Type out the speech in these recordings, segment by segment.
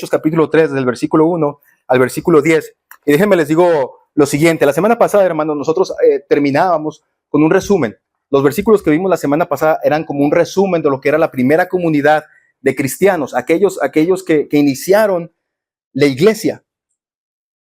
Hechos capítulo 3, del versículo 1 al versículo 10. Y déjenme les digo lo siguiente. La semana pasada, hermanos, nosotros terminábamos con un resumen. Los versículos que vimos la semana pasada eran como un resumen de lo que era la primera comunidad de cristianos, aquellos que iniciaron la iglesia.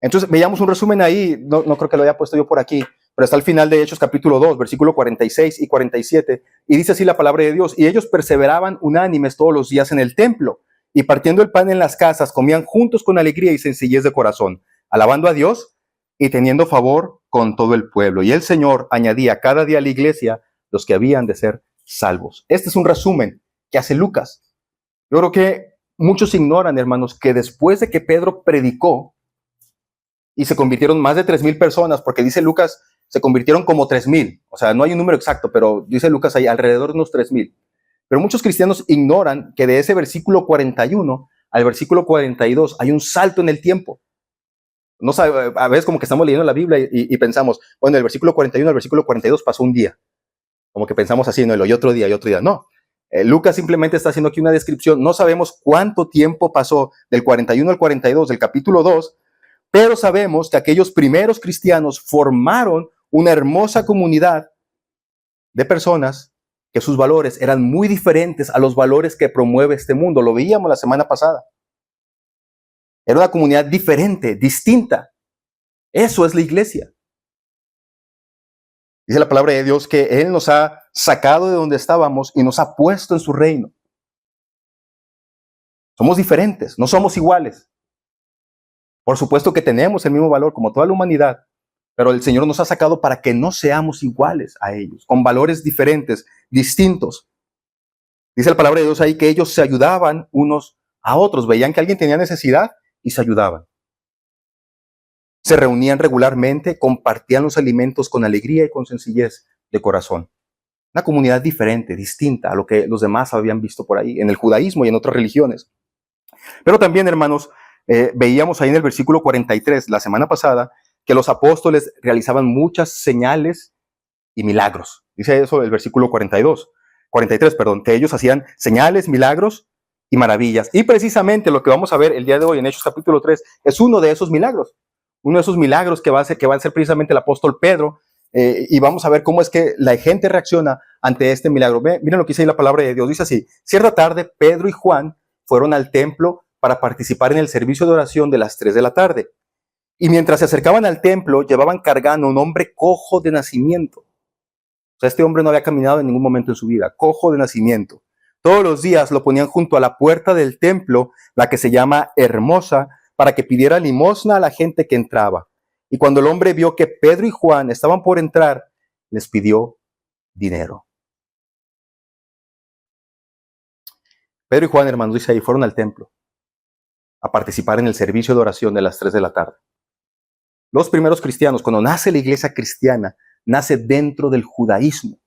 Entonces veíamos un resumen ahí, no creo que lo haya puesto yo por aquí, pero está al final de Hechos capítulo 2, versículo 46 y 47, y dice así la palabra de Dios: y ellos perseveraban unánimes todos los días en el templo, y partiendo el pan en las casas, comían juntos con alegría y sencillez de corazón, alabando a Dios y teniendo favor con todo el pueblo. Y el Señor añadía cada día a la iglesia los que habían de ser salvos. Este es un resumen que hace Lucas. Yo creo que muchos ignoran, hermanos, que después de que Pedro predicó y se convirtieron más de 3,000 personas, porque dice Lucas, se convirtieron como 3,000. O sea, no hay un número exacto, pero dice Lucas ahí alrededor de unos 3,000. Pero muchos cristianos ignoran que de ese versículo 41 al versículo 42 hay un salto en el tiempo. No sabe, a veces como que estamos leyendo la Biblia y pensamos, bueno, del versículo 41 al versículo 42 pasó un día. Como que pensamos así, no, y otro día, y otro día. No. Lucas simplemente está haciendo aquí una descripción. No sabemos cuánto tiempo pasó del 41 al 42 del capítulo 2, pero sabemos que aquellos primeros cristianos formaron una hermosa comunidad de personas que sus valores eran muy diferentes a los valores que promueve este mundo. Lo veíamos la semana pasada. Era una comunidad diferente, distinta. Eso es la iglesia. Dice la palabra de Dios que Él nos ha sacado de donde estábamos y nos ha puesto en su reino. Somos diferentes, no somos iguales. Por supuesto que tenemos el mismo valor como toda la humanidad, pero el Señor nos ha sacado para que no seamos iguales a ellos, con valores diferentes, distintos. Dice la palabra de Dios ahí que ellos se ayudaban unos a otros, veían que alguien tenía necesidad y se ayudaban. Se reunían regularmente, compartían los alimentos con alegría y con sencillez de corazón. Una comunidad diferente, distinta a lo que los demás habían visto por ahí, en el judaísmo y en otras religiones. Pero también, hermanos, veíamos ahí en el versículo 43, la semana pasada, que los apóstoles realizaban muchas señales y milagros. Dice eso el versículo 43, que ellos hacían señales, milagros y maravillas. Y precisamente lo que vamos a ver el día de hoy en Hechos capítulo 3 es uno de esos milagros. Uno de esos milagros que va a ser precisamente el apóstol Pedro. Y vamos a ver cómo es que la gente reacciona ante este milagro. Miren lo que dice ahí la palabra de Dios. Dice así: cierta tarde, Pedro y Juan fueron al templo para participar en el servicio de oración de las 3 de la tarde. Y mientras se acercaban al templo, llevaban cargando a un hombre cojo de nacimiento. O sea, este hombre no había caminado en ningún momento en su vida, cojo de nacimiento. Todos los días lo ponían junto a la puerta del templo, la que se llama Hermosa, para que pidiera limosna a la gente que entraba. Y cuando el hombre vio que Pedro y Juan estaban por entrar, les pidió dinero. Pedro y Juan, hermanos, dice ahí, fueron al templo a participar en el servicio de oración de las 3 de la tarde. Los primeros cristianos, cuando nace la iglesia cristiana, nace dentro del judaísmo.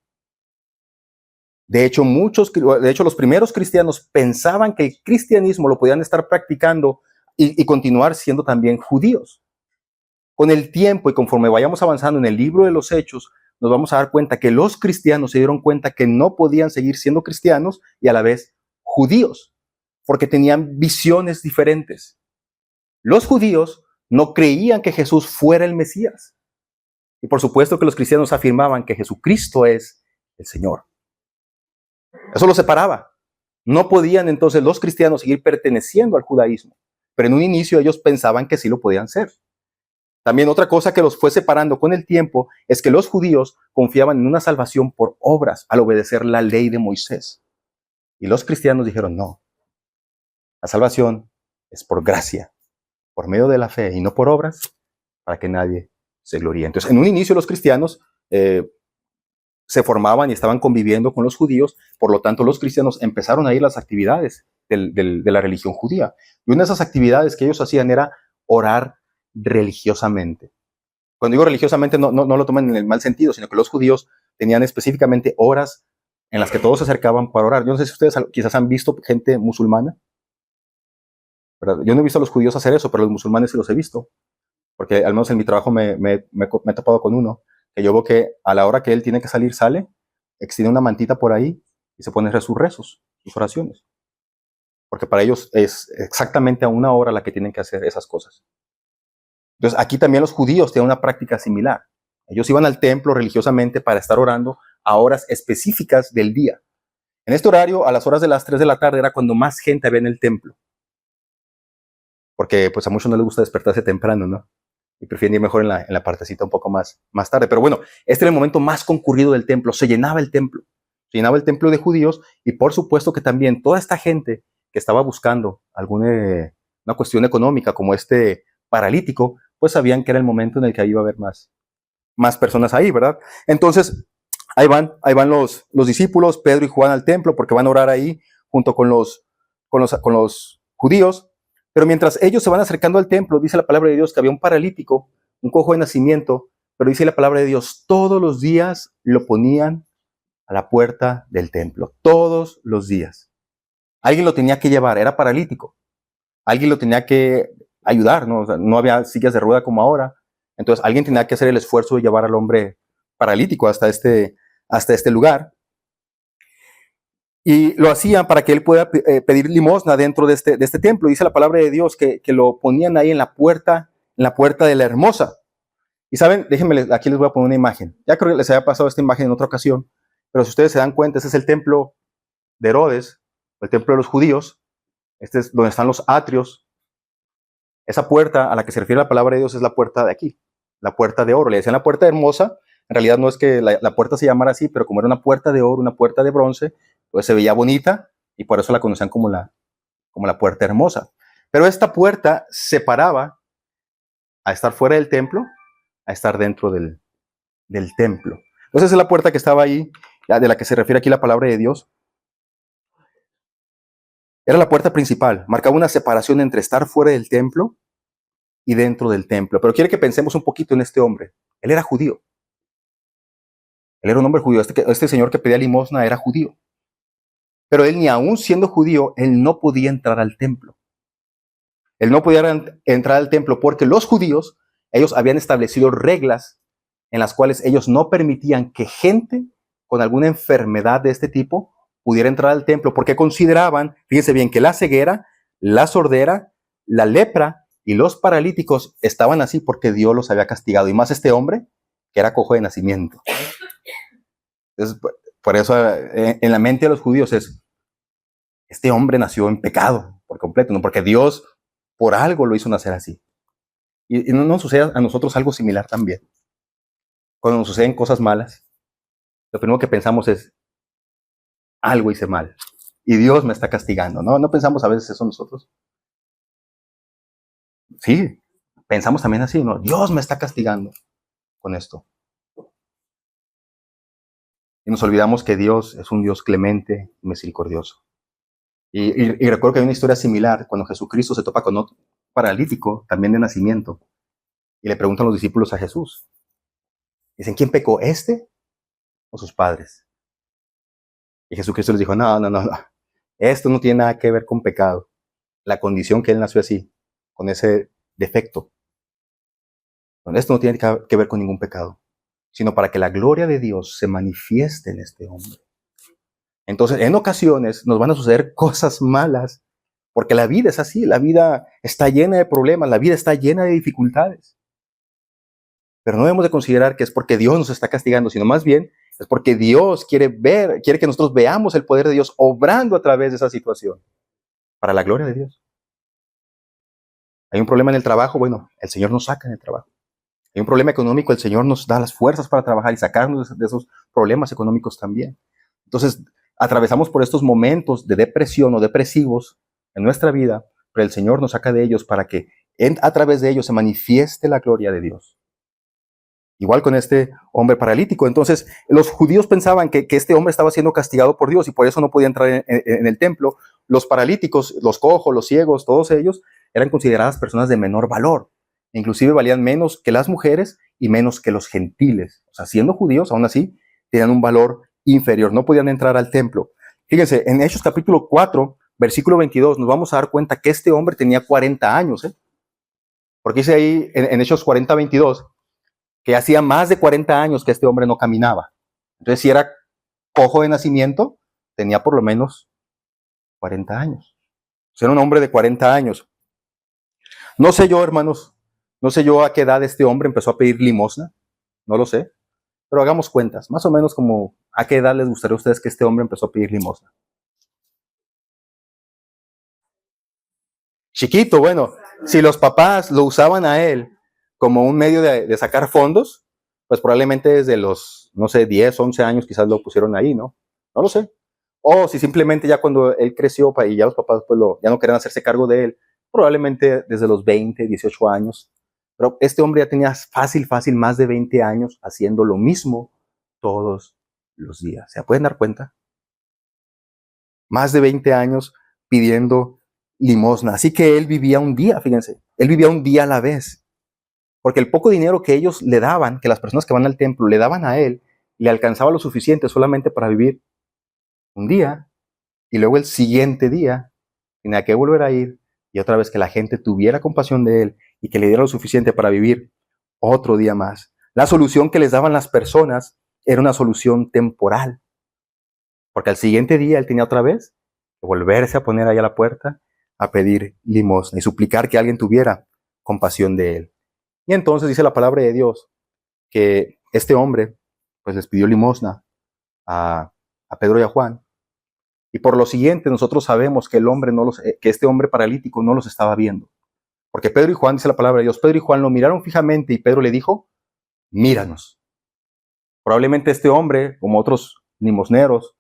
De hecho, los primeros cristianos pensaban que el cristianismo lo podían estar practicando y continuar siendo también judíos. Con el tiempo y conforme vayamos avanzando en el libro de los Hechos, nos vamos a dar cuenta que los cristianos se dieron cuenta que no podían seguir siendo cristianos y a la vez judíos, porque tenían visiones diferentes. Los judíos no creían que Jesús fuera el Mesías. Y por supuesto que los cristianos afirmaban que Jesucristo es el Señor. Eso los separaba. No podían entonces los cristianos seguir perteneciendo al judaísmo, pero en un inicio ellos pensaban que sí lo podían ser. También otra cosa que los fue separando con el tiempo es que los judíos confiaban en una salvación por obras al obedecer la ley de Moisés. Y los cristianos dijeron no. La salvación es por gracia, por medio de la fe y no por obras, para que nadie se gloríe. Entonces, en un inicio los cristianos se formaban y estaban conviviendo con los judíos, por lo tanto los cristianos empezaron a ir a las actividades de la religión judía. Y una de esas actividades que ellos hacían era orar religiosamente. Cuando digo religiosamente no lo tomen en el mal sentido, sino que los judíos tenían específicamente horas en las que todos se acercaban para orar. Yo no sé si ustedes quizás han visto gente musulmana, ¿verdad? Yo no he visto a los judíos hacer eso, pero los musulmanes sí los he visto, porque al menos en mi trabajo me he topado con uno, que yo veo que a la hora que él tiene que salir, sale, extiende una mantita por ahí y se pone a hacer sus rezos, sus oraciones. porque para ellos es exactamente a una hora la que tienen que hacer esas cosas. Entonces, aquí también los judíos tienen una práctica similar. Ellos iban al templo religiosamente para estar orando a horas específicas del día. En este horario, a las horas de las 3 de la tarde, era cuando más gente había en el templo. Porque pues a muchos no les gusta despertarse temprano, ¿no? Y prefieren ir mejor en la partecita un poco más tarde. Pero bueno, este era el momento más concurrido del templo. Se llenaba el templo. Se llenaba el templo de judíos y por supuesto que también toda esta gente que estaba buscando alguna una cuestión económica como este paralítico, pues sabían que era el momento en el que iba a haber más personas ahí, ¿verdad? Entonces, ahí van los discípulos, Pedro y Juan al templo, porque van a orar ahí junto con los judíos. Pero mientras ellos se van acercando al templo, dice la palabra de Dios que había un paralítico, un cojo de nacimiento, pero dice la palabra de Dios, todos los días lo ponían a la puerta del templo, todos los días. Alguien lo tenía que llevar, era paralítico. Alguien lo tenía que ayudar, ¿no? O sea, no había sillas de rueda como ahora. Entonces alguien tenía que hacer el esfuerzo de llevar al hombre paralítico hasta este lugar. Y lo hacían para que él pueda pedir limosna dentro de este templo. Dice la palabra de Dios que lo ponían ahí en la puerta de la hermosa. Y saben, déjenme, aquí les voy a poner una imagen. Ya creo que les había pasado esta imagen en otra ocasión, pero si ustedes se dan cuenta, este es el templo de Herodes, el templo de los judíos. Este es donde están los atrios. Esa puerta a la que se refiere la palabra de Dios es la puerta de aquí, la puerta de oro. Le decían la puerta hermosa. En realidad no es que la puerta se llamara así, pero como era una puerta de oro, una puerta de bronce, pues se veía bonita y por eso la conocían como la puerta hermosa. Pero esta puerta separaba a estar fuera del templo, a estar dentro del templo. Entonces esa es la puerta que estaba ahí, de la que se refiere aquí la palabra de Dios. Era la puerta principal, marcaba una separación entre estar fuera del templo y dentro del templo. Pero quiere que pensemos un poquito en este hombre. Él era judío. Él era un hombre judío. Este señor que pedía limosna era judío. Pero él, ni aún siendo judío, él no podía entrar al templo. Él no podía entrar al templo porque los judíos, ellos habían establecido reglas en las cuales ellos no permitían que gente con alguna enfermedad de este tipo pudiera entrar al templo, porque consideraban, fíjense bien, que la ceguera, la sordera, la lepra y los paralíticos estaban así porque Dios los había castigado. Y más este hombre, que era cojo de nacimiento. Entonces, por eso en la mente de los judíos es, este hombre nació en pecado por completo, ¿no? Porque Dios por algo lo hizo nacer así. Y no nos sucede a nosotros algo similar también. Cuando nos suceden cosas malas, lo primero que pensamos es, algo hice mal y Dios me está castigando, ¿no? ¿No pensamos a veces eso nosotros? Sí, pensamos también así, ¿no? Dios me está castigando con esto. Y nos olvidamos que Dios es un Dios clemente y misericordioso. Y recuerdo que hay una historia similar cuando Jesucristo se topa con otro paralítico, también de nacimiento, y le preguntan los discípulos a Jesús. Dicen, ¿quién pecó, este o sus padres? Y Jesucristo les dijo, no. Esto no tiene nada que ver con pecado. La condición que él nació así, con ese defecto. Esto no tiene que ver con ningún pecado, sino para que la gloria de Dios se manifieste en este hombre. Entonces, en ocasiones nos van a suceder cosas malas, porque la vida es así, la vida está llena de problemas, la vida está llena de dificultades. Pero no debemos de considerar que es porque Dios nos está castigando, sino más bien es porque Dios quiere que nosotros veamos el poder de Dios obrando a través de esa situación, para la gloria de Dios. Hay un problema en el trabajo, bueno, el Señor nos saca en el trabajo. Hay un problema económico, el Señor nos da las fuerzas para trabajar y sacarnos de esos problemas económicos también. Entonces, atravesamos por estos momentos de depresión o depresivos en nuestra vida, pero el Señor nos saca de ellos para que a través de ellos se manifieste la gloria de Dios. Igual con este hombre paralítico. Entonces, los judíos pensaban que este hombre estaba siendo castigado por Dios y por eso no podía entrar en el templo. Los paralíticos, los cojos, los ciegos, todos ellos eran consideradas personas de menor valor. Inclusive valían menos que las mujeres y menos que los gentiles. O sea, siendo judíos, aún así, tenían un valor inferior. No podían entrar al templo. Fíjense, en Hechos capítulo 4, versículo 22, nos vamos a dar cuenta que este hombre tenía 40 años. Porque dice ahí en Hechos 40, 22, que hacía más de 40 años que este hombre no caminaba. Entonces, si era cojo de nacimiento, tenía por lo menos 40 años. Era un hombre de 40 años. No sé yo, hermanos, no sé yo a qué edad este hombre empezó a pedir limosna. No lo sé. Pero hagamos cuentas. Más o menos como a qué edad les gustaría a ustedes que este hombre empezó a pedir limosna. Chiquito, bueno, si los papás lo usaban a él como un medio de sacar fondos, pues probablemente desde los, no sé, 10, 11 años quizás lo pusieron ahí, ¿no? No lo sé. O si simplemente ya cuando él creció y ya los papás pues ya no querían hacerse cargo de él, probablemente desde los 20, 18 años. Pero este hombre ya tenía fácil más de 20 años haciendo lo mismo todos los días. ¿Se pueden dar cuenta? Más de 20 años pidiendo limosna. Así que él vivía un día, fíjense, él vivía un día a la vez. Porque el poco dinero que ellos le daban, que las personas que van al templo le daban a él, le alcanzaba lo suficiente solamente para vivir un día y luego el siguiente día tenía que volver a ir y otra vez que la gente tuviera compasión de él y que le diera lo suficiente para vivir otro día más. La solución que les daban las personas era una solución temporal. Porque al siguiente día él tenía otra vez que volverse a poner ahí a la puerta a pedir limosna y suplicar que alguien tuviera compasión de él. Y entonces dice la palabra de Dios que este hombre pues les pidió limosna a Pedro y a Juan. Y por lo siguiente nosotros sabemos que que este hombre paralítico no los estaba viendo. Porque Pedro y Juan, dice la palabra de Dios, Pedro y Juan lo miraron fijamente y Pedro le dijo, míranos. Probablemente este hombre, como otros limosneros,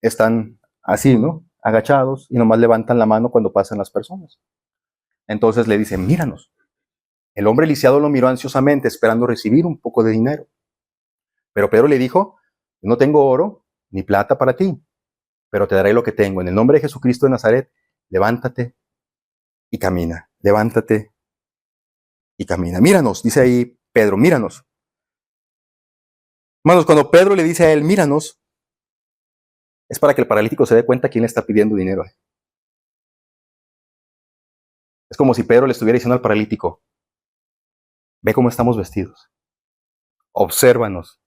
están así, ¿no? Agachados y nomás levantan la mano cuando pasan las personas. Entonces le dicen, míranos. El hombre lisiado lo miró ansiosamente, esperando recibir un poco de dinero. Pero Pedro le dijo, no tengo oro ni plata para ti, pero te daré lo que tengo. En el nombre de Jesucristo de Nazaret, levántate y camina. Levántate y camina. Míranos, dice ahí Pedro, míranos. Hermanos, cuando Pedro le dice a él, míranos, es para que el paralítico se dé cuenta quién le está pidiendo dinero. Es como si Pedro le estuviera diciendo al paralítico, ve cómo estamos vestidos. Obsérvanos.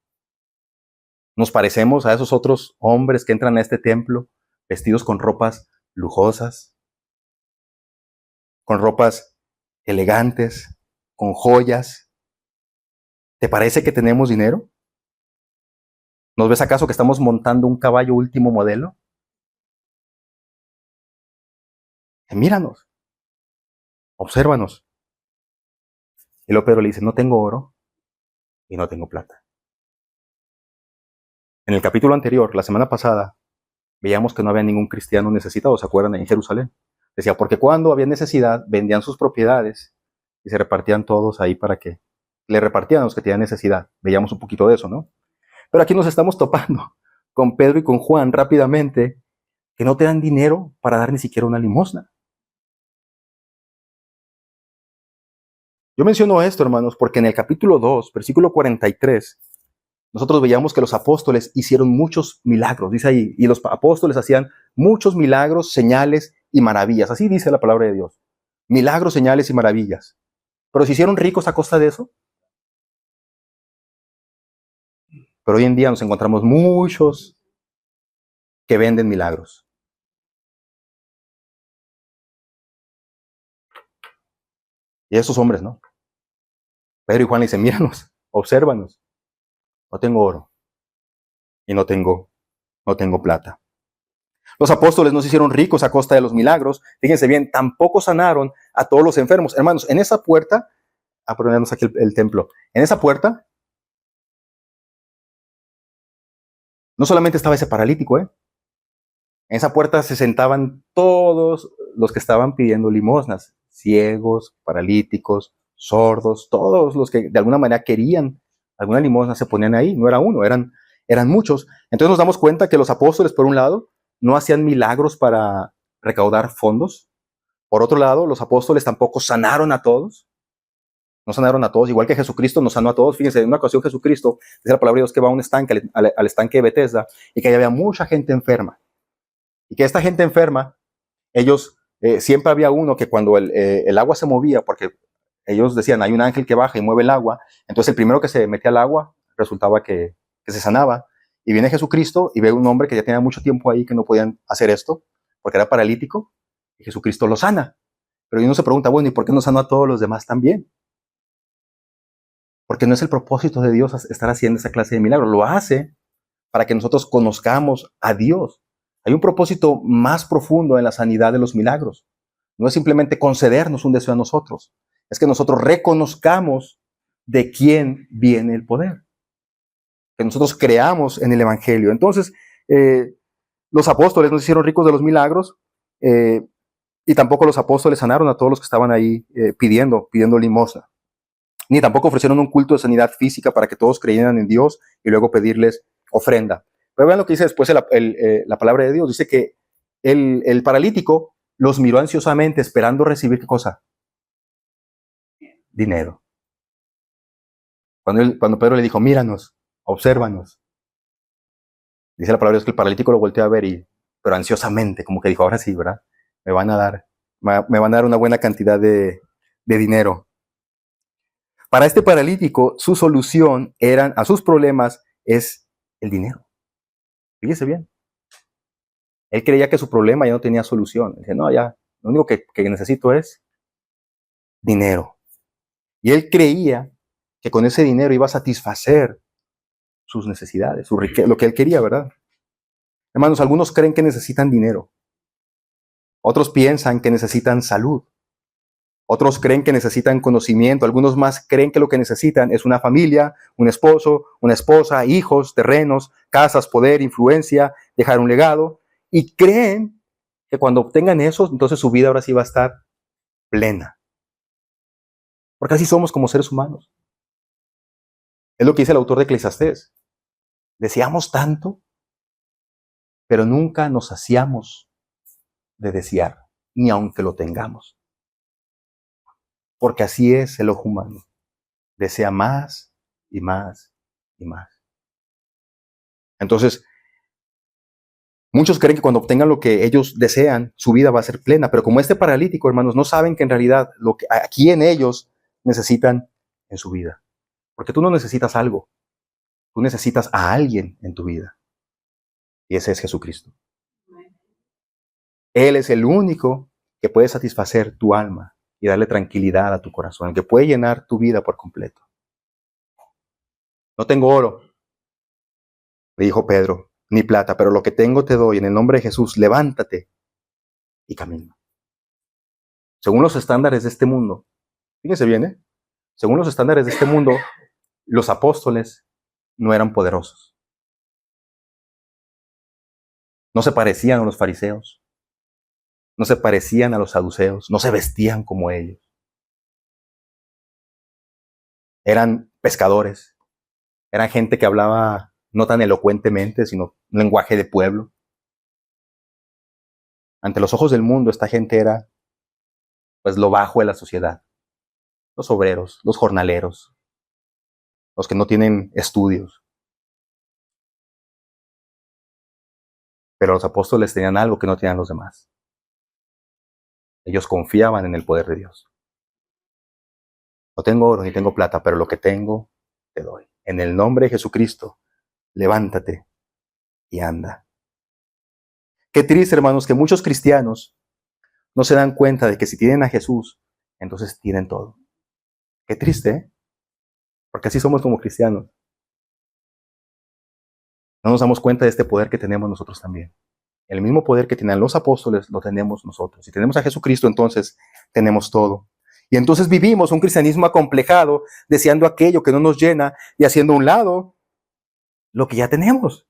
Nos parecemos a esos otros hombres que entran a este templo vestidos con ropas lujosas, con ropas elegantes, con joyas. ¿Te parece que tenemos dinero? ¿Nos ves acaso que estamos montando un caballo último modelo? Míranos, obsérvanos. Y luego Pedro le dice, no tengo oro y no tengo plata. En el capítulo anterior, la semana pasada, veíamos que no había ningún cristiano necesitado, ¿se acuerdan? En Jerusalén. Decía, porque cuando había necesidad, vendían sus propiedades y se repartían todos ahí para que le repartían a los que tenían necesidad. Veíamos un poquito de eso, ¿no? Pero aquí nos estamos topando con Pedro y con Juan rápidamente, que no te dan dinero para dar ni siquiera una limosna. Yo menciono esto, hermanos, porque en el capítulo 2, versículo 43, nosotros veíamos que los apóstoles hicieron muchos milagros, dice ahí, y los apóstoles hacían muchos milagros, señales y maravillas. Así dice la palabra de Dios. Milagros, señales y maravillas. Pero se hicieron ricos a costa de eso. Pero hoy en día nos encontramos muchos que venden milagros. Y esos hombres, ¿no? Pedro y Juan le dicen, míranos, obsérvanos. No tengo oro y no tengo plata. Los apóstoles no se hicieron ricos a costa de los milagros. Fíjense bien, tampoco sanaron a todos los enfermos. Hermanos, en esa puerta, ponernos aquí el templo, en esa puerta, no solamente estaba ese paralítico, En esa puerta se sentaban todos los que estaban pidiendo limosnas, ciegos, paralíticos, sordos, todos los que de alguna manera querían alguna limosna se ponían ahí, no era uno, eran muchos. Entonces nos damos cuenta que los apóstoles, por un lado, no hacían milagros para recaudar fondos. Por otro lado, los apóstoles tampoco sanaron a todos. No sanaron a todos, igual que Jesucristo nos sanó a todos. Fíjense, en una ocasión Jesucristo, dice la palabra de Dios, que va a un estanque, al estanque de Betesda, y que ahí había mucha gente enferma. Y que esta gente enferma, ellos, siempre había uno que cuando el agua se movía, porque ellos decían, hay un ángel que baja y mueve el agua, entonces el primero que se metía al agua resultaba que se sanaba. Y viene Jesucristo y ve un hombre que ya tenía mucho tiempo ahí que no podían hacer esto, porque era paralítico, Y Jesucristo lo sana. Pero uno se pregunta, bueno, ¿y por qué no sanó a todos los demás también? Porque no es el propósito de Dios estar haciendo esa clase de milagros. Lo hace para que nosotros conozcamos a Dios. Hay un propósito más profundo en la sanidad de los milagros. No es simplemente concedernos un deseo a nosotros. Es que nosotros reconozcamos de quién viene el poder. Que nosotros creamos en el Evangelio. Entonces, los apóstoles no se hicieron ricos de los milagros y tampoco los apóstoles sanaron a todos los que estaban ahí pidiendo limosna. Ni tampoco ofrecieron un culto de sanidad física para que todos creyeran en Dios y luego pedirles ofrenda. Pero vean lo que dice después la palabra de Dios. Dice que el paralítico los miró ansiosamente esperando recibir ¿qué cosa? Dinero. Cuando Pedro le dijo, míranos, obsérvanos. Dice la palabra de Dios que el paralítico lo volteó a ver, pero ansiosamente, como que dijo, ahora sí, ¿verdad? Me van a dar una buena cantidad de dinero. Para este paralítico, su solución a sus problemas es el dinero. Fíjese bien. Él creía que su problema ya no tenía solución. Dice, no, ya, lo único que necesito es dinero. Y él creía que con ese dinero iba a satisfacer sus necesidades, lo que él quería, ¿verdad? Hermanos, algunos creen que necesitan dinero. Otros piensan que necesitan salud. Otros creen que necesitan conocimiento. Algunos más creen que lo que necesitan es una familia, un esposo, una esposa, hijos, terrenos, casas, poder, influencia, dejar un legado. Y creen que cuando obtengan eso, entonces su vida ahora sí va a estar plena. Porque así somos como seres humanos. Es lo que dice el autor de Eclesiastés. Deseamos tanto, pero nunca nos saciamos de desear, ni aunque lo tengamos. Porque así es el ojo humano. Desea más y más y más. Entonces, muchos creen que cuando obtengan lo que ellos desean, su vida va a ser plena. Pero como este paralítico, hermanos, no saben que en realidad a quién ellos necesitan en su vida. Porque tú no necesitas algo. Tú necesitas a alguien en tu vida. Y ese es Jesucristo. Él es el único que puede satisfacer tu alma y darle tranquilidad a tu corazón, el que puede llenar tu vida por completo. No tengo oro, le dijo Pedro, ni plata, pero lo que tengo te doy. En el nombre de Jesús, levántate y camina. Según los estándares de este mundo, fíjense bien, según los estándares de este mundo, los apóstoles no eran poderosos. No se parecían a los fariseos. No se parecían a los saduceos. No se vestían como ellos. Eran pescadores. Eran gente que hablaba no tan elocuentemente, sino un lenguaje de pueblo. Ante los ojos del mundo, esta gente era pues lo bajo de la sociedad. Los obreros, los jornaleros, los que no tienen estudios. Pero los apóstoles tenían algo que no tenían los demás. Ellos confiaban en el poder de Dios. No tengo oro ni tengo plata, pero lo que tengo te doy. En el nombre de Jesucristo, levántate y anda. Qué triste, hermanos, que muchos cristianos no se dan cuenta de que si tienen a Jesús, entonces tienen todo. Qué triste, ¿eh? Porque así somos como cristianos. No nos damos cuenta de este poder que tenemos nosotros también. El mismo poder que tenían los apóstoles lo tenemos nosotros. Si tenemos a Jesucristo, entonces tenemos todo. Y entonces vivimos un cristianismo acomplejado, deseando aquello que no nos llena y haciendo a un lado lo que ya tenemos.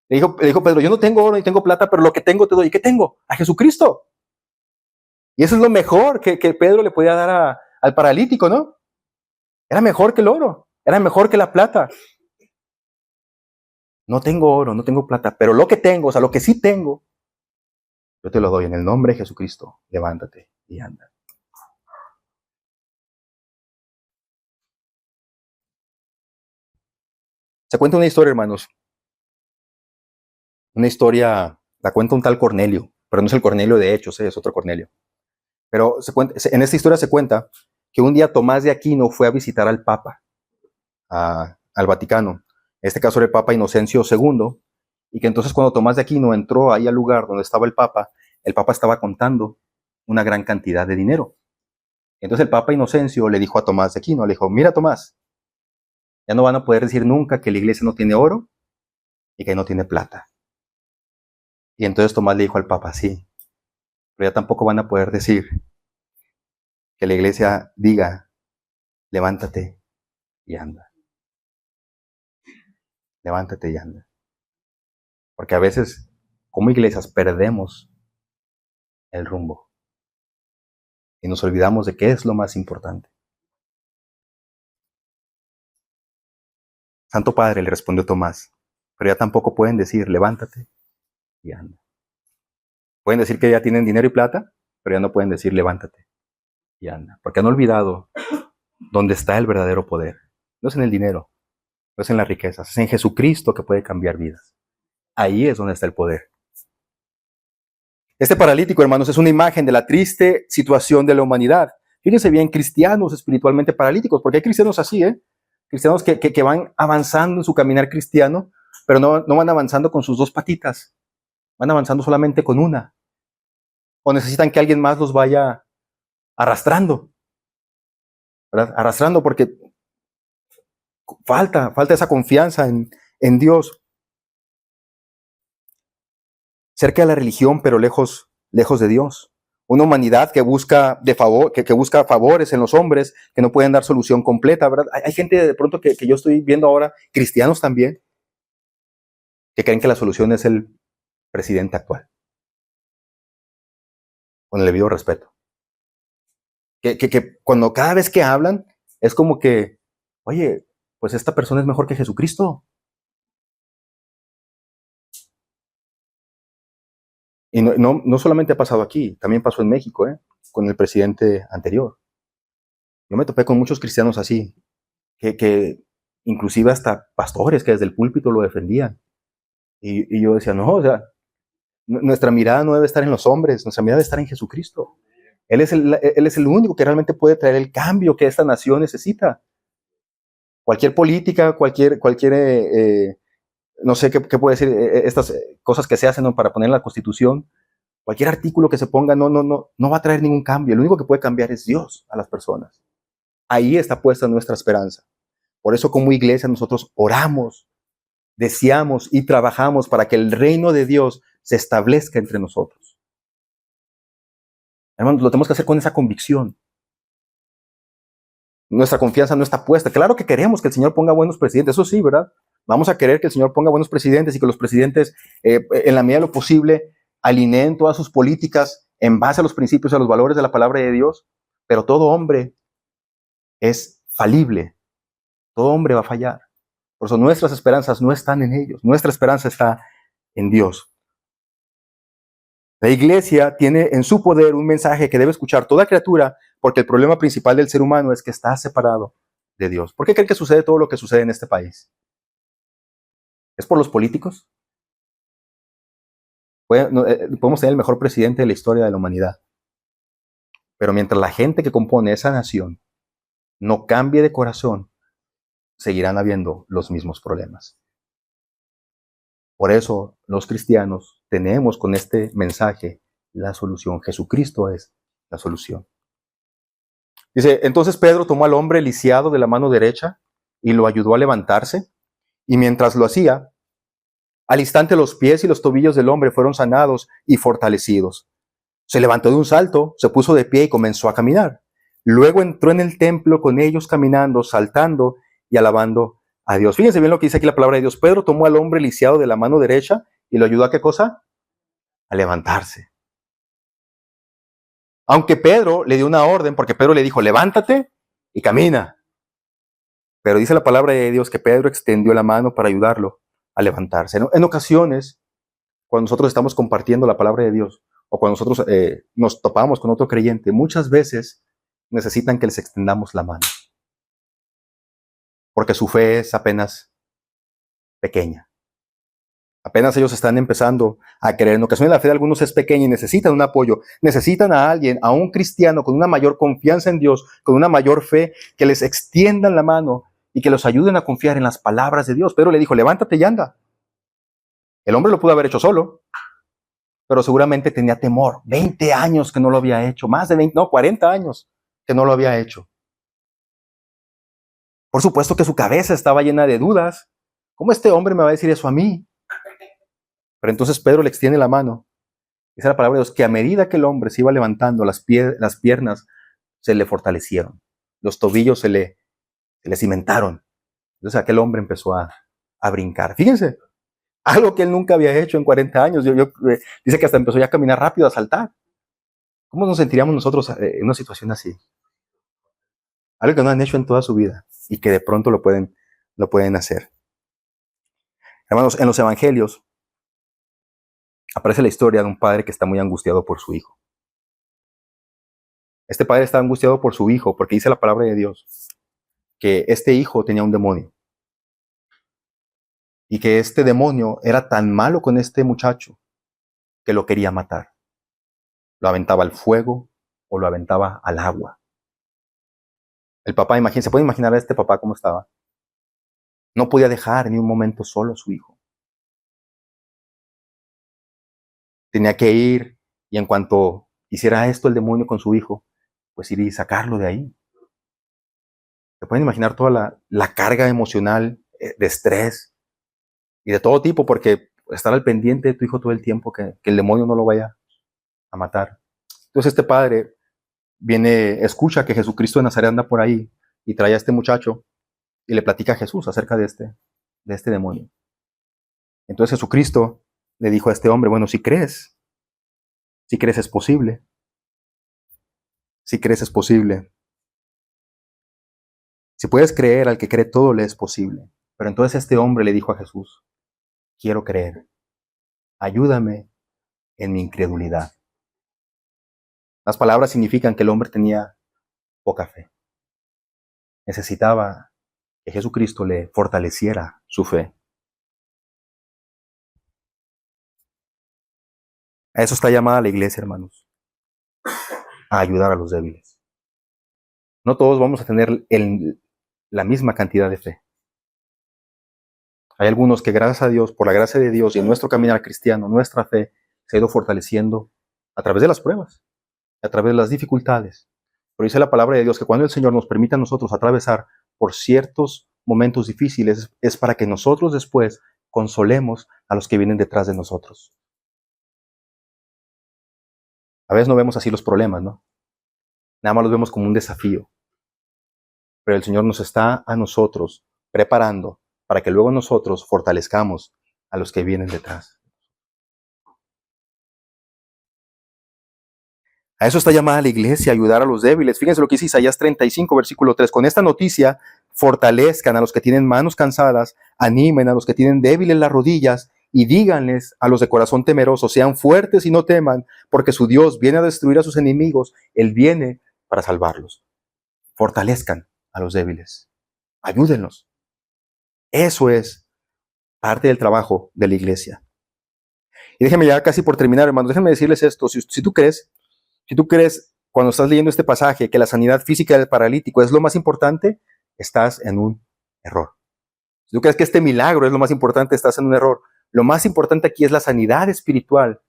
Le dijo Pedro, yo no tengo oro ni tengo plata, pero lo que tengo te doy. ¿Y qué tengo? A Jesucristo. Y eso es lo mejor que Pedro le podía dar al paralítico, ¿no? Era mejor que el oro, era mejor que la plata. No tengo oro, no tengo plata, pero lo que tengo, o sea, lo que sí tengo, yo te lo doy en el nombre de Jesucristo. Levántate y anda. Se cuenta una historia, hermanos. Una historia, la cuenta un tal Cornelio, pero no es el Cornelio de Hechos, es otro Cornelio. Pero en esta historia se cuenta que un día Tomás de Aquino fue a visitar al Papa, al Vaticano. En este caso era el Papa Inocencio II, y que entonces cuando Tomás de Aquino entró ahí al lugar donde estaba el Papa estaba contando una gran cantidad de dinero. Entonces el Papa Inocencio le dijo a Tomás de Aquino, le dijo, mira Tomás, ya no van a poder decir nunca que la iglesia no tiene oro y que no tiene plata. Y entonces Tomás le dijo al Papa, sí, pero ya tampoco van a poder decir que la iglesia diga, levántate y anda. Levántate y anda. Porque a veces, como iglesias, perdemos el rumbo y nos olvidamos de qué es lo más importante. Santo Padre, le respondió Tomás, pero ya tampoco pueden decir, levántate y anda. Pueden decir que ya tienen dinero y plata, pero ya no pueden decir, levántate y anda. Porque han olvidado dónde está el verdadero poder. No es en el dinero, no es en las riquezas, es en Jesucristo que puede cambiar vidas. Ahí es donde está el poder. Este paralítico, hermanos, es una imagen de la triste situación de la humanidad. Fíjense bien, cristianos espiritualmente paralíticos, porque hay cristianos así, cristianos que van avanzando en su caminar cristiano, pero no van avanzando con sus dos patitas, van avanzando solamente con una. O necesitan que alguien más los vaya arrastrando, ¿verdad? Arrastrando porque falta esa confianza en Dios. Cerca de la religión, pero lejos de Dios. Una humanidad que busca que busca favores en los hombres, que no pueden dar solución completa, ¿verdad? Hay gente de pronto que yo estoy viendo ahora, cristianos también, que creen que la solución es el presidente actual. Con el debido respeto. Que cuando cada vez que hablan, es como que, oye, pues esta persona es mejor que Jesucristo. Y no solamente ha pasado aquí, también pasó en México, con el presidente anterior. Yo me topé con muchos cristianos así, que inclusive hasta pastores que desde el púlpito lo defendían. Y yo decía, no, o sea, nuestra mirada no debe estar en los hombres, nuestra mirada debe estar en Jesucristo. Él es el único que realmente puede traer el cambio que esta nación necesita. Cualquier política, cualquier no sé qué puede decir, estas cosas que se hacen, ¿no?, para poner en la Constitución, cualquier artículo que se ponga no va a traer ningún cambio. Lo único que puede cambiar es Dios a las personas. Ahí está puesta nuestra esperanza. Por eso como iglesia nosotros oramos, deseamos y trabajamos para que el reino de Dios se establezca entre nosotros. Hermanos, lo tenemos que hacer con esa convicción. Nuestra confianza no está puesta. Claro que queremos que el Señor ponga buenos presidentes, eso sí, ¿verdad? Vamos a querer que el Señor ponga buenos presidentes y que los presidentes, en la medida de lo posible, alineen todas sus políticas en base a los principios y a los valores de la palabra de Dios. Pero todo hombre es falible. Todo hombre va a fallar. Por eso nuestras esperanzas no están en ellos. Nuestra esperanza está en Dios. La iglesia tiene en su poder un mensaje que debe escuchar toda criatura, porque el problema principal del ser humano es que está separado de Dios. ¿Por qué creen que sucede todo lo que sucede en este país? ¿Es por los políticos? Podemos tener el mejor presidente de la historia de la humanidad. Pero mientras la gente que compone esa nación no cambie de corazón, seguirán habiendo los mismos problemas. Por eso los cristianos tenemos con este mensaje la solución. Jesucristo es la solución. Dice, entonces Pedro tomó al hombre lisiado de la mano derecha y lo ayudó a levantarse, y mientras lo hacía, al instante los pies y los tobillos del hombre fueron sanados y fortalecidos. Se levantó de un salto, se puso de pie y comenzó a caminar. Luego entró en el templo con ellos caminando, saltando y alabando a Dios. Fíjense bien lo que dice aquí la palabra de Dios. Pedro tomó al hombre lisiado de la mano derecha y lo ayudó a ¿qué cosa? A levantarse. Aunque Pedro le dio una orden, porque Pedro le dijo, levántate y camina. Pero dice la palabra de Dios que Pedro extendió la mano para ayudarlo a levantarse. En ocasiones, cuando nosotros estamos compartiendo la palabra de Dios, o cuando nosotros nos topamos con otro creyente, muchas veces necesitan que les extendamos la mano. Porque su fe es apenas pequeña. Apenas ellos están empezando a creer. En ocasiones la fe de algunos es pequeña y necesitan un apoyo. Necesitan a alguien, a un cristiano con una mayor confianza en Dios, con una mayor fe, que les extiendan la mano y que los ayuden a confiar en las palabras de Dios. Pedro le dijo, levántate y anda. El hombre lo pudo haber hecho solo. pero seguramente tenía temor. 20 años que no lo había hecho, más de 20, no, 40 años que no lo había hecho. Por supuesto que su cabeza estaba llena de dudas. ¿Cómo este hombre me va a decir eso a mí? Pero entonces Pedro le extiende la mano. Dice la palabra de Dios que a medida que el hombre se iba levantando, las piernas se le fortalecieron. Los tobillos se le cimentaron. Entonces aquel hombre empezó a brincar. Fíjense, algo que él nunca había hecho en 40 años. Dice que hasta empezó ya a caminar rápido, a saltar. ¿Cómo nos sentiríamos nosotros en una situación así? Algo que no han hecho en toda su vida y que de pronto lo pueden hacer. Hermanos, en los evangelios aparece la historia de un padre que está muy angustiado por su hijo. Este padre está angustiado por su hijo porque dice la palabra de Dios que este hijo tenía un demonio y que este demonio era tan malo con este muchacho que lo quería matar. Lo aventaba al fuego o lo aventaba al agua. El papá, ¿se puede imaginar a este papá cómo estaba? No podía dejar ni un momento solo a su hijo. Tenía que ir y en cuanto hiciera esto el demonio con su hijo, pues ir y sacarlo de ahí. ¿Se pueden imaginar toda la carga emocional de estrés y de todo tipo? Porque estar al pendiente de tu hijo todo el tiempo, que el demonio no lo vaya a matar. Entonces este padre escucha que Jesucristo de Nazaret anda por ahí y trae a este muchacho y le platica a Jesús acerca de este demonio. Entonces Jesucristo le dijo a este hombre, bueno, si crees es posible. Si crees es posible. Si puedes creer, al que cree todo le es posible. Pero entonces este hombre le dijo a Jesús, quiero creer, ayúdame en mi incredulidad. Las palabras significan que el hombre tenía poca fe. Necesitaba que Jesucristo le fortaleciera su fe. A eso está llamada la iglesia, hermanos, a ayudar a los débiles. No todos vamos a tener la misma cantidad de fe. Hay algunos que gracias a Dios, por la gracia de Dios y en nuestro caminar cristiano, nuestra fe se ha ido fortaleciendo a través de las pruebas, a través de las dificultades. Pero dice la palabra de Dios que cuando el Señor nos permite a nosotros atravesar por ciertos momentos difíciles, es para que nosotros después consolemos a los que vienen detrás de nosotros. A veces no vemos así los problemas, ¿no? Nada más los vemos como un desafío. Pero el Señor nos está a nosotros preparando para que luego nosotros fortalezcamos a los que vienen detrás. A eso está llamada la iglesia, ayudar a los débiles. Fíjense lo que dice Isaías 35, versículo 3. Con esta noticia, fortalezcan a los que tienen manos cansadas, animen a los que tienen débiles las rodillas y díganles a los de corazón temeroso, sean fuertes y no teman, porque su Dios viene a destruir a sus enemigos, Él viene para salvarlos. Fortalezcan a los débiles, ayúdenlos. Eso es parte del trabajo de la iglesia. Y déjenme ya casi por terminar, hermanos, déjenme decirles esto. Si tú crees cuando estás leyendo este pasaje que la sanidad física del paralítico es lo más importante, estás en un error. Si tú crees que este milagro es lo más importante, estás en un error. Lo más importante aquí es la sanidad espiritual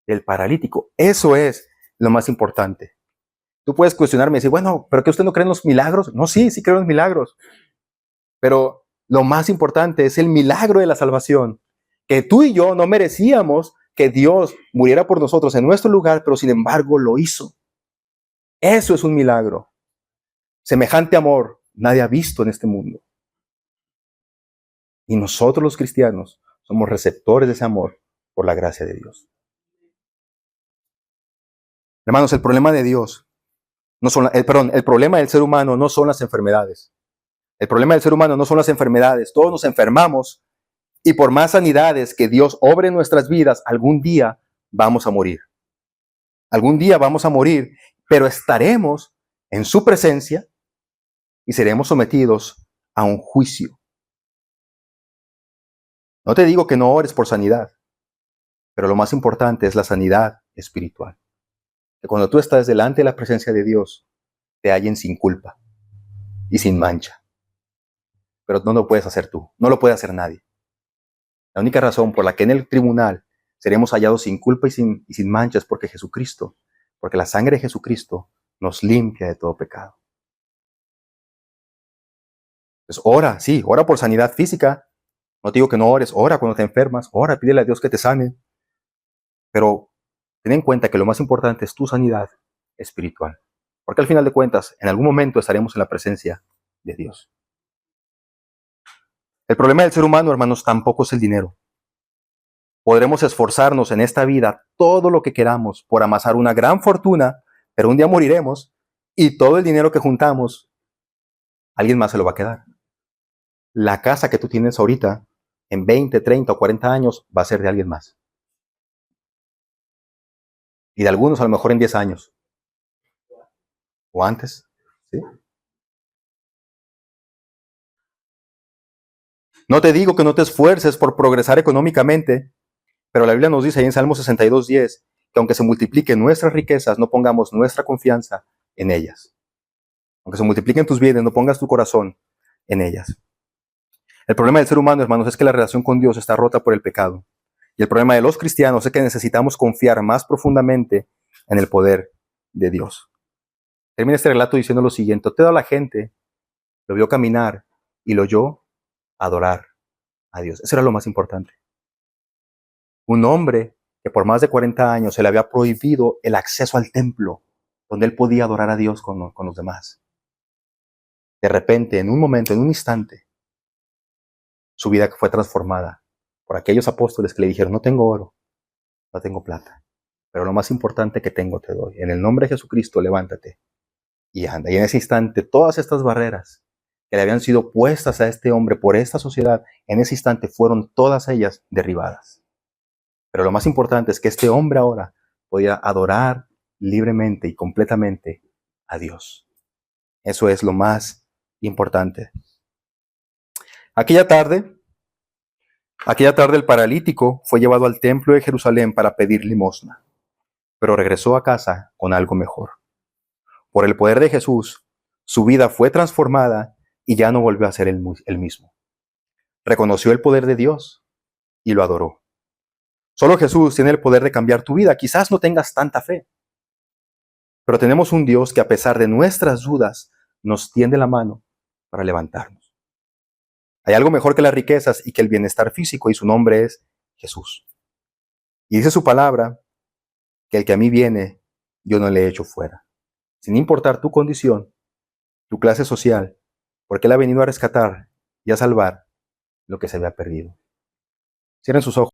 del paralítico. Eso es lo más importante. Tú puedes cuestionarme y decir, bueno, ¿pero que usted no cree en los milagros? No, sí creo en los milagros. Pero lo más importante es el milagro de la salvación. Que tú y yo no merecíamos que Dios muriera por nosotros en nuestro lugar, pero sin embargo lo hizo. Eso es un milagro. Semejante amor nadie ha visto en este mundo. Y nosotros los cristianos somos receptores de ese amor por la gracia de Dios. Hermanos, el problema de Dios el problema del ser humano no son las enfermedades. El problema del ser humano no son las enfermedades. Todos nos enfermamos y por más sanidades que Dios obre en nuestras vidas, algún día vamos a morir. Algún día vamos a morir, pero estaremos en su presencia y seremos sometidos a un juicio. No te digo que no ores por sanidad, pero lo más importante es la sanidad espiritual. Que cuando tú estás delante de la presencia de Dios, te hallen sin culpa y sin mancha. Pero no lo puedes hacer tú, no lo puede hacer nadie. La única razón por la que en el tribunal seremos hallados sin culpa y sin manchas porque la sangre de Jesucristo nos limpia de todo pecado. Entonces, ora, sí, ora por sanidad física. No te digo que no ores, ora cuando te enfermas, ora, pídele a Dios que te sane. Pero ten en cuenta que lo más importante es tu sanidad espiritual. Porque al final de cuentas, en algún momento estaremos en la presencia de Dios. El problema del ser humano, hermanos, tampoco es el dinero. Podremos esforzarnos en esta vida todo lo que queramos por amasar una gran fortuna, pero un día moriremos y todo el dinero que juntamos, alguien más se lo va a quedar. La casa que tú tienes ahorita, en 20, 30 o 40 años, va a ser de alguien más. Y de algunos a lo mejor en 10 años. O antes. ¿Sí? No te digo que no te esfuerces por progresar económicamente, pero la Biblia nos dice ahí en Salmo 62:10 que aunque se multipliquen nuestras riquezas, no pongamos nuestra confianza en ellas. Aunque se multipliquen tus bienes, no pongas tu corazón en ellas. El problema del ser humano, hermanos, es que la relación con Dios está rota por el pecado. Y el problema de los cristianos es que necesitamos confiar más profundamente en el poder de Dios. Termina este relato diciendo lo siguiente: toda la gente lo vio caminar y lo oyó adorar a Dios. Eso era lo más importante. Un hombre que por más de 40 años se le había prohibido el acceso al templo, donde él podía adorar a Dios con los demás. De repente, en un momento, en un instante, su vida fue transformada por aquellos apóstoles que le dijeron: no tengo oro, no tengo plata, pero lo más importante que tengo te doy. En el nombre de Jesucristo, levántate y anda. Y en ese instante, todas estas barreras que le habían sido puestas a este hombre por esta sociedad, en ese instante fueron todas ellas derribadas. Pero lo más importante es que este hombre ahora podía adorar libremente y completamente a Dios. Eso es lo más importante. Aquella tarde el paralítico fue llevado al templo de Jerusalén para pedir limosna, pero regresó a casa con algo mejor. Por el poder de Jesús, su vida fue transformada y ya no volvió a ser el mismo. Reconoció el poder de Dios y lo adoró. Solo Jesús tiene el poder de cambiar tu vida. Quizás no tengas tanta fe, pero tenemos un Dios que a pesar de nuestras dudas nos tiende la mano para levantarnos. Hay algo mejor que las riquezas y que el bienestar físico, y su nombre es Jesús. Y dice su palabra que el que a mí viene, yo no le echo fuera. Sin importar tu condición, tu clase social, porque Él ha venido a rescatar y a salvar lo que se había perdido. Cierren sus ojos.